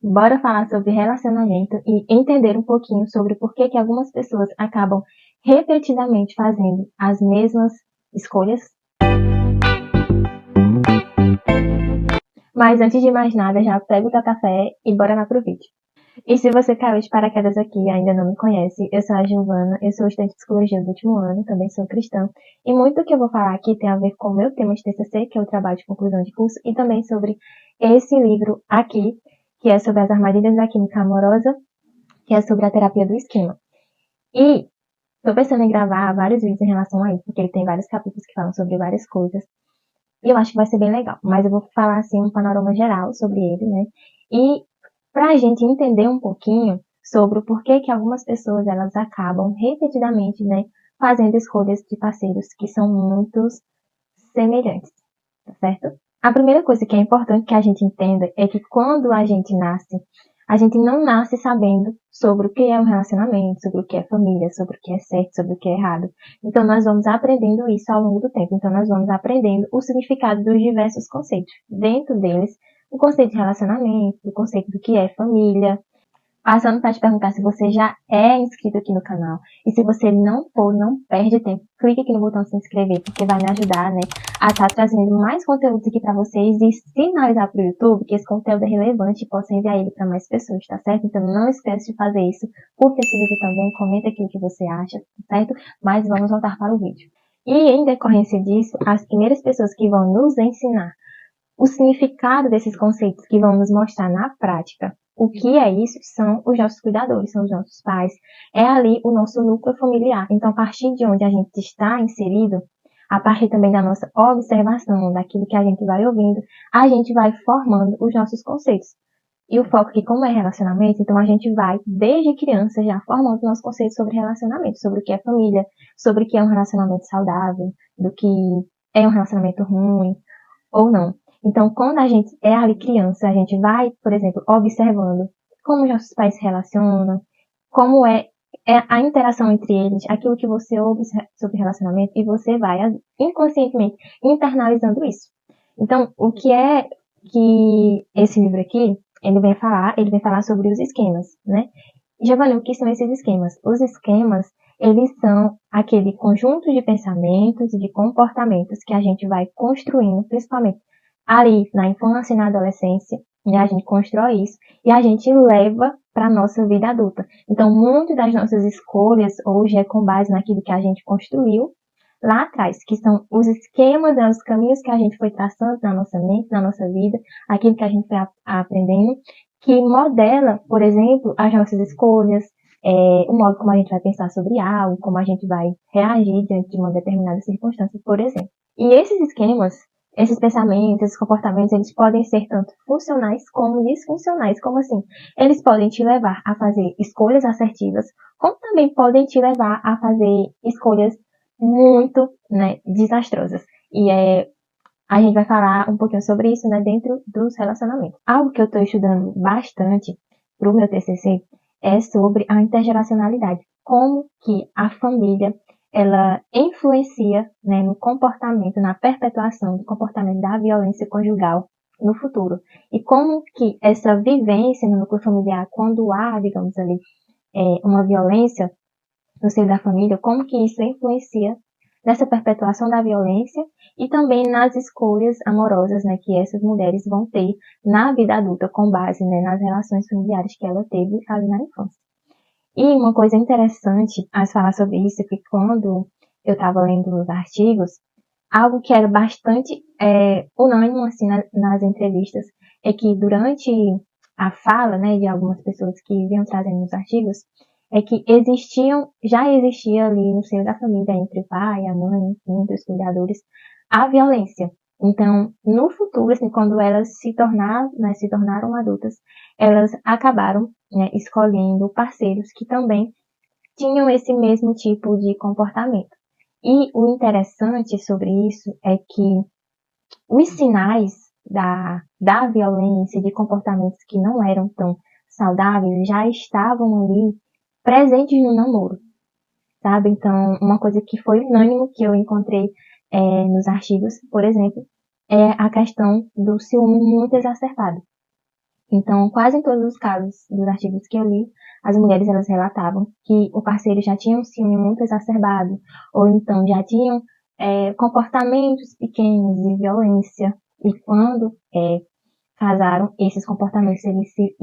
Bora falar sobre relacionamento e entender um pouquinho sobre por que algumas pessoas acabam repetidamente fazendo as mesmas escolhas. Mas antes de mais nada, já pega o teu café e bora lá pro vídeo. E se você caiu de paraquedas aqui e ainda não me conhece, eu sou a Giovana, eu sou estudante de psicologia do último ano, também sou cristã, e muito do que eu vou falar aqui tem a ver com o meu tema de TCC, que é o trabalho de conclusão de curso, e também sobre esse livro aqui, que é sobre as armadilhas da química amorosa, que é sobre a terapia do esquema. E tô pensando em gravar vários vídeos em relação a isso, porque ele tem vários capítulos que falam sobre várias coisas, e eu acho que vai ser bem legal, mas eu vou falar assim um panorama geral sobre ele, né? E para a gente entender um pouquinho sobre o porquê que algumas pessoas elas acabam repetidamente, né, fazendo escolhas de parceiros que são muito semelhantes, tá certo? A primeira coisa que é importante que a gente entenda é que quando a gente não nasce sabendo sobre o que é um relacionamento, sobre o que é família, sobre o que é certo, sobre o que é errado. Então, nós vamos aprendendo isso ao longo do tempo. Então, nós vamos aprendendo o significado dos diversos conceitos. Dentro deles, o conceito de relacionamento, o conceito do que é família. Passando para te perguntar se você já é inscrito aqui no canal. E se você não for, não perde tempo, clique aqui no botão se inscrever, porque vai me ajudar, né, a estar trazendo mais conteúdos aqui para vocês e sinalizar para o YouTube que esse conteúdo é relevante e possa enviar ele para mais pessoas, tá certo? Então não esquece de fazer isso, curta esse vídeo também, comenta aqui o que você acha, tá certo? Mas vamos voltar para o vídeo. E em decorrência disso, as primeiras pessoas que vão nos ensinar o significado desses conceitos que vão nos mostrar na prática o que é isso são os nossos cuidadores, são os nossos pais. É ali o nosso núcleo familiar. Então, a partir de onde a gente está inserido, a partir também da nossa observação, daquilo que a gente vai ouvindo, a gente vai formando os nossos conceitos. E o foco aqui, como é relacionamento, então a gente vai, desde criança, já formando nossos conceitos sobre relacionamento, sobre o que é família, sobre o que é um relacionamento saudável, do que é um relacionamento ruim ou não. Então, quando a gente é ali criança, a gente vai, por exemplo, observando como os nossos pais se relacionam, como é a interação entre eles, aquilo que você ouve sobre relacionamento, e você vai inconscientemente internalizando isso. Então, o que é que esse livro aqui, ele vem falar sobre os esquemas, né? Giovanni, o que são esses esquemas? Os esquemas, eles são aquele conjunto de pensamentos e de comportamentos que a gente vai construindo, principalmente ali na infância e na adolescência, né? A gente constrói isso e a gente leva para a nossa vida adulta. Então, muitas das nossas escolhas hoje é com base naquilo que a gente construiu lá atrás, que são os esquemas, né, os caminhos que a gente foi traçando na nossa mente, na nossa vida, aquilo que a gente foi aprendendo, que modela, por exemplo, as nossas escolhas, o modo como a gente vai pensar sobre algo, como a gente vai reagir diante de uma determinada circunstância, por exemplo. E esses esquemas, esses pensamentos, esses comportamentos, eles podem ser tanto funcionais como disfuncionais. Como assim? Eles podem te levar a fazer escolhas assertivas, como também podem te levar a fazer escolhas muito, né, desastrosas. E a gente vai falar um pouquinho sobre isso, né, dentro dos relacionamentos. Algo que eu estou estudando bastante para o meu TCC é sobre a intergeracionalidade. Como que a família, ela influencia, né, no comportamento, na perpetuação do comportamento da violência conjugal no futuro. E como que essa vivência no núcleo familiar, quando há, digamos ali, uma violência no seio da família, como que isso influencia nessa perpetuação da violência e também nas escolhas amorosas, né, que essas mulheres vão ter na vida adulta, com base, né, nas relações familiares que ela teve ali na infância. E uma coisa interessante a se falar sobre isso é que quando eu estava lendo os artigos, algo que era bastante unânime assim, nas entrevistas é que durante a fala, né, de algumas pessoas que vinham trazendo os artigos, é que já existia ali no seio da família, entre o pai, a mãe, entre os cuidadores, a violência. Então, no futuro, assim, quando elas se tornaram adultas, elas acabaram, né, escolhendo parceiros que também tinham esse mesmo tipo de comportamento. E o interessante sobre isso é que os sinais da violência, de comportamentos que não eram tão saudáveis, já estavam ali presentes no namoro, sabe? Então, uma coisa que foi unânime que eu encontrei nos artigos, por exemplo, é a questão do ciúme muito exacerbado. Então, quase em todos os casos dos artigos que eu li, as mulheres elas relatavam que o parceiro já tinha um ciúme muito exacerbado, ou então já tinham comportamentos pequenos de violência, e quando casaram, esses comportamentos eles se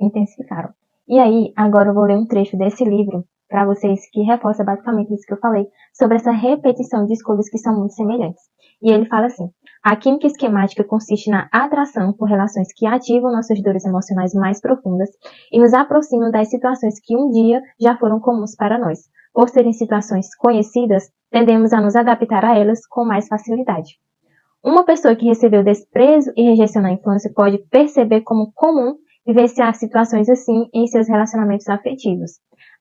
intensificaram. E aí, agora eu vou ler um trecho desse livro para vocês que reforça basicamente isso que eu falei, sobre essa repetição de escolhas que são muito semelhantes. E ele fala assim: a química esquemática consiste na atração por relações que ativam nossas dores emocionais mais profundas e nos aproximam das situações que um dia já foram comuns para nós. Por serem situações conhecidas, tendemos a nos adaptar a elas com mais facilidade. Uma pessoa que recebeu desprezo e rejeição na infância pode perceber como comum vivenciar situações assim em seus relacionamentos afetivos.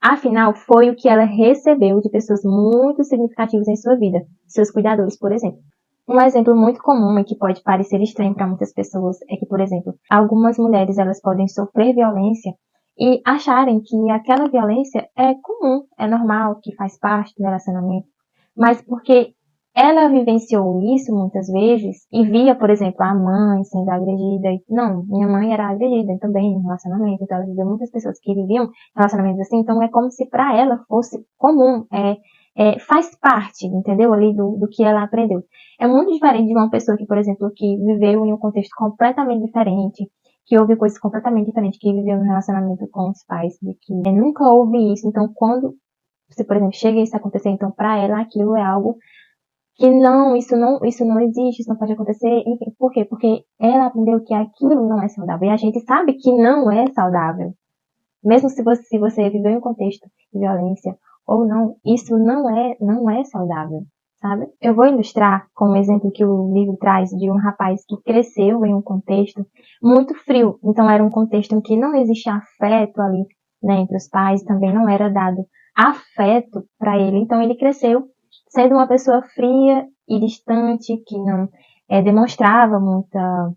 Afinal, foi o que ela recebeu de pessoas muito significativas em sua vida, seus cuidadores, por exemplo. Um exemplo muito comum e que pode parecer estranho para muitas pessoas é que, por exemplo, algumas mulheres elas podem sofrer violência e acharem que aquela violência é comum, é normal, que faz parte do relacionamento. Mas porque ela vivenciou isso muitas vezes e via, por exemplo, a mãe sendo agredida. Não, minha mãe era agredida também no relacionamento, então ela viveu muitas pessoas que viviam relacionamentos assim, então é como se para ela fosse comum, faz parte, entendeu? Ali do que ela aprendeu. É muito diferente de uma pessoa que, por exemplo, que viveu em um contexto completamente diferente, que houve coisas completamente diferentes, que viveu um relacionamento com os pais, de que nunca houve isso. Então, quando, se, por exemplo, chega isso a acontecer, então para ela aquilo é algo que não, isso não existe, isso não pode acontecer. Enfim, por quê? Porque ela aprendeu que aquilo não é saudável. E a gente sabe que não é saudável. Mesmo se você viveu em um contexto de violência ou não, isso não é saudável, sabe? Eu vou ilustrar com um exemplo que o livro traz de um rapaz que cresceu em um contexto muito frio. Então era um contexto em que não existia afeto ali, né, entre os pais, também não era dado afeto para ele. Então ele cresceu sendo uma pessoa fria e distante, que não demonstrava muita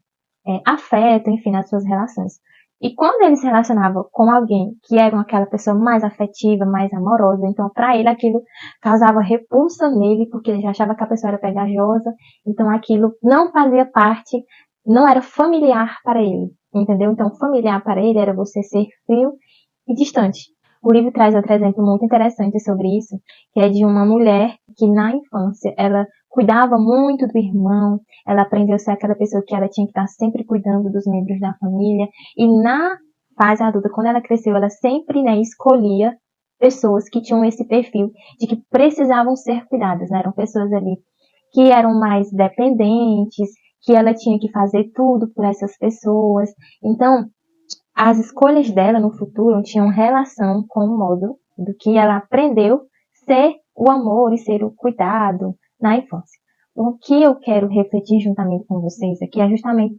afeto, enfim, nas suas relações. E quando ele se relacionava com alguém que era aquela pessoa mais afetiva, mais amorosa, então para ele aquilo causava repulsa nele, porque ele já achava que a pessoa era pegajosa, então aquilo não fazia parte, não era familiar para ele, entendeu? Então familiar para ele era você ser frio e distante. O livro traz outro exemplo muito interessante sobre isso, que é de uma mulher que na infância ela cuidava muito do irmão, ela aprendeu a ser aquela pessoa que ela tinha que estar sempre cuidando dos membros da família, e na fase adulta, quando ela cresceu, ela sempre, né, escolhia pessoas que tinham esse perfil de que precisavam ser cuidadas, né? Eram pessoas ali que eram mais dependentes, que ela tinha que fazer tudo por essas pessoas. Então, as escolhas dela no futuro tinham relação com o modo do que ela aprendeu ser o amor e ser o cuidado na infância. O que eu quero refletir juntamente com vocês aqui é justamente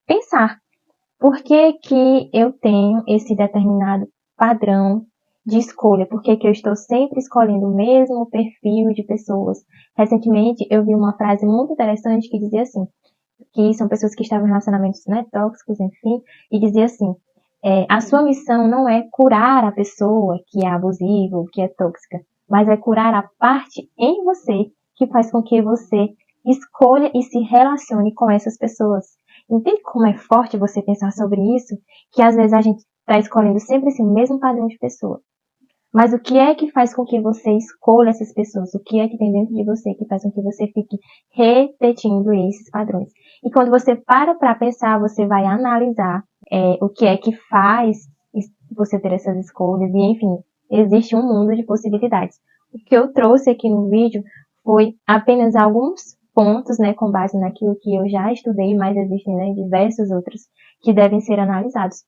pensar por que que eu tenho esse determinado padrão de escolha, por que que eu estou sempre escolhendo o mesmo perfil de pessoas. Recentemente eu vi uma frase muito interessante que dizia assim, que são pessoas que estavam em relacionamentos, né, tóxicos, enfim, e dizia assim, a sua missão não é curar a pessoa que é abusiva ou que é tóxica, mas é curar a parte em você que faz com que você escolha e se relacione com essas pessoas. Entende como é forte você pensar sobre isso? Que às vezes a gente está escolhendo sempre esse mesmo padrão de pessoa. Mas o que é que faz com que você escolha essas pessoas? O que é que tem dentro de você que faz com que você fique repetindo esses padrões? E quando você para pensar, você vai analisar o que é que faz você ter essas escolhas. E, enfim, existe um mundo de possibilidades. O que eu trouxe aqui no vídeo foi apenas alguns pontos, né, com base naquilo que eu já estudei, mas existem, né, diversos outros que devem ser analisados.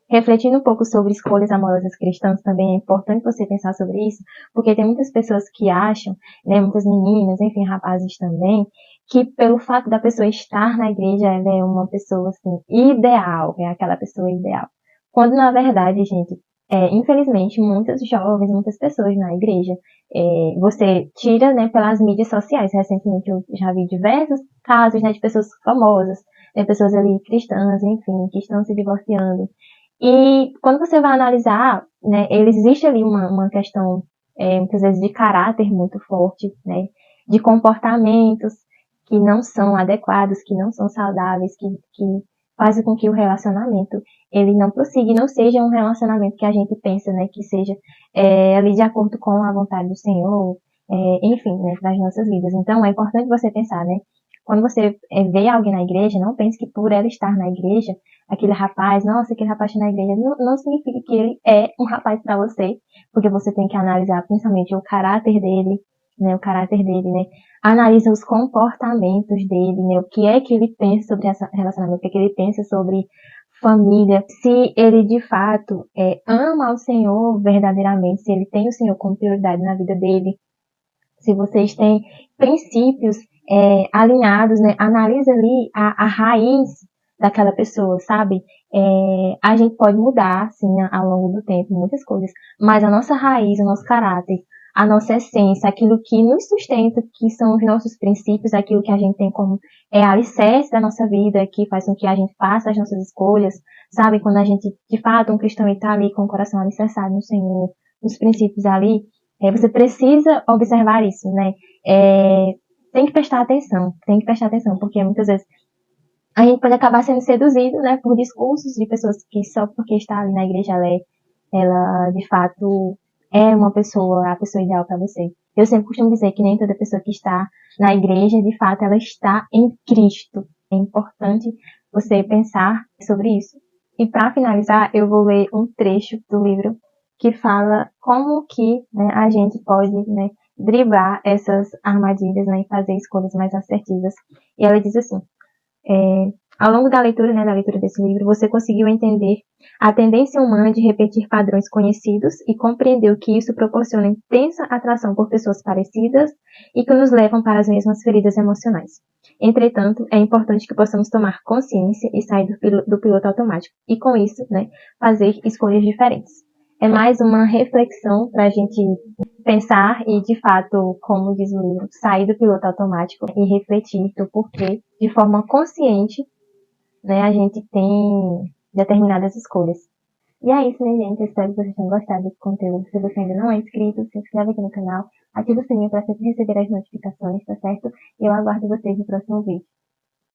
Refletindo um pouco sobre escolhas amorosas cristãs, também é importante você pensar sobre isso, porque tem muitas pessoas que acham, né, muitas meninas, enfim, rapazes também, que pelo fato da pessoa estar na igreja, ela é uma pessoa, assim, ideal, é aquela pessoa ideal. Quando, na verdade, gente, infelizmente, muitos jovens, muitas pessoas na igreja, você tira, né, pelas mídias sociais. Recentemente eu já vi diversos casos, né, de pessoas famosas, né, pessoas ali cristãs, enfim, que estão se divorciando. E quando você vai analisar, né, existe ali uma questão, muitas vezes, de caráter muito forte, né, de comportamentos que não são adequados, que não são saudáveis, que faz com que o relacionamento ele não prossiga, não seja um relacionamento que a gente pensa, né, que seja ali de acordo com a vontade do Senhor, enfim, né, das nossas vidas. Então, é importante você pensar, né, quando você vê alguém na igreja, não pense que por ela estar na igreja, aquele rapaz, nossa, aquele rapaz está na igreja, não significa que ele é um rapaz para você, porque você tem que analisar principalmente o caráter dele, né, analisa os comportamentos dele, né, o que é que ele pensa sobre esse relacionamento, o que é que ele pensa sobre família, se ele de fato ama o Senhor verdadeiramente, se ele tem o Senhor como prioridade na vida dele, se vocês têm princípios alinhados, né? Analisa ali a raiz daquela pessoa, sabe? A gente pode mudar, sim, ao longo do tempo, muitas coisas, mas a nossa raiz, o nosso caráter, a nossa essência, aquilo que nos sustenta, que são os nossos princípios, aquilo que a gente tem como alicerce da nossa vida, que faz com que a gente faça as nossas escolhas, sabe? Quando a gente, de fato, um cristão está ali com o coração alicerçado no Senhor, nos princípios ali, você precisa observar isso, né? Tem que prestar atenção, porque muitas vezes a gente pode acabar sendo seduzido, né, por discursos de pessoas que só porque está ali na igreja ela de fato é uma pessoa, a pessoa ideal para você. Eu sempre costumo dizer que nem toda pessoa que está na igreja, de fato, ela está em Cristo. É importante você pensar sobre isso. E para finalizar, eu vou ler um trecho do livro que fala como que, né, a gente pode, né, driblar essas armadilhas, né, e fazer escolhas mais assertivas. E ela diz assim: ao longo da leitura, né, da leitura desse livro, você conseguiu entender a tendência humana de repetir padrões conhecidos e compreendeu que isso proporciona intensa atração por pessoas parecidas e que nos levam para as mesmas feridas emocionais. Entretanto, é importante que possamos tomar consciência e sair do piloto automático e, com isso, né, fazer escolhas diferentes. É mais uma reflexão para a gente pensar e, de fato, como diz o livro, sair do piloto automático e refletir do porquê, de forma consciente, né, a gente tem determinadas escolhas. E é isso, minha gente. Eu espero que vocês tenham gostado desse conteúdo. Se você ainda não é inscrito, se inscreve aqui no canal, ativa o sininho para sempre receber as notificações, tá certo? E eu aguardo vocês no próximo vídeo.